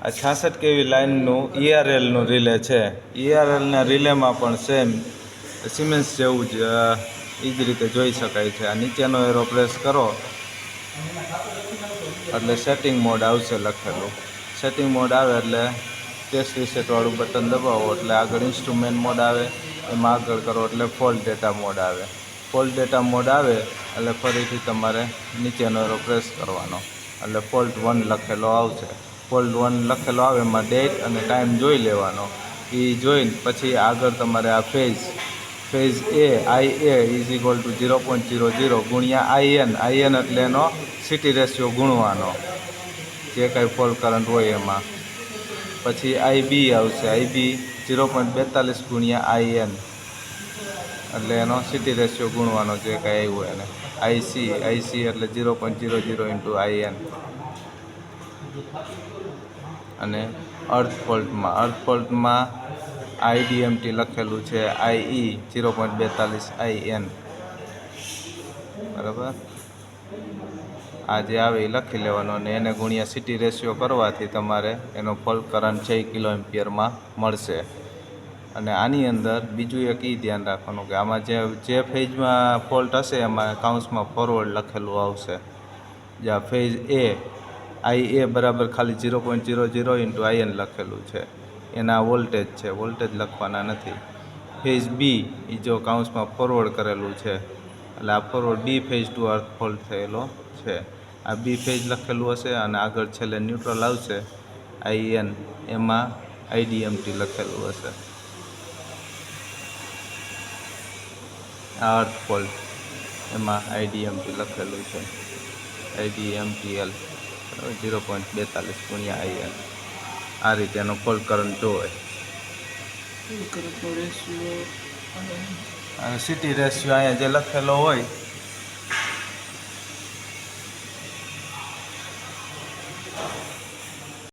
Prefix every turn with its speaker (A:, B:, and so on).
A: આ 66 કેવી લાઇનનું ERLનું રિલે છે. ERLના રિલેમાં પણ સેમ સિમેન્સ જેવું જ એ જ રીતે જોઈ શકાય છે. આ નીચેનો એરો પ્રેસ કરો એટલે સેટિંગ મોડ આવશે લખેલું. સેટિંગ મોડ આવે એટલે ટેસ્ટ રીસેટવાળું બટન દબાવો એટલે આગળ ઇન્સ્ટ્રુમેન્ટ મોડ આવે, એમાં આગળ કરો એટલે ફોલ્ટ ડેટા મોડ આવે. ફોલ્ટ ડેટા મોડ આવે એટલે ફરીથી તમારે નીચેનો એરો પ્રેસ કરવાનો એટલે ફોલ્ટ 1 લખેલો આવશે. ફોલ્ટ 1 લખેલો આવે એમાં ડેટ અને ટાઈમ જોઈ લેવાનો. એ જોઈને પછી આગળ તમારે આ phase IA is equal to 0.00 ગુણ્યા IN એટલે એનો સિટી રેશિયો ગુણવાનો જે કાંઈ ફોલ્ટ કરંટ હોય એમાં. પછી IB આવશે. IB 0.42 ગુણ્યા IN એટલે એનો સિટી રેશિયો ગુણવાનો જે કાંઈ આવ્યું એને. IC એટલે 0.00 ઇન્ટુ IN. અને અર્થ ફોલ્ટમાં IDMT લખેલું છે IE 0.42 IN. બરાબર, આ જે આવે એ લખી લેવાનો અને એને ગુણ્યા સિટી રેશિયો કરવાથી તમારે એનો ફોલ્ટ કરંટ 6 કિલો એમ્પિયરમાં મળશે. અને આની અંદર બીજું એક એ ધ્યાન રાખવાનું કે આમાં જે ફેઝમાં ફોલ્ટ હશે એમાં કાઉન્સમાં ફોરવર્ડ લખેલું આવશે. જ્યાં ફેઝ IA બરાબર ખાલી 0.00 ઇન્ટુ IN લખેલું છે, એના વોલ્ટેજ છે, વોલ્ટેજ લખવાના નથી. ફેઝ B એ જો કાઉન્સમાં ફોરવર્ડ કરેલું છે એટલે આ forward B phase to earth fault થયેલો છે. આ B ફેઝ લખેલું હશે અને આગળ છેલ્લે ન્યુટ્રલ આવશે IN, એમાં IDMT લખેલું હશે. આ અર્થ ફોલ્ટ એમાં IDMT લખેલું છે, IDMTL 0.42 ગુણ્યા IN. આ રીતે એનો ફોલ્ટ કરંટ જોવે. અને સિટી રેશિયો અહીંયા જે લખેલો હોય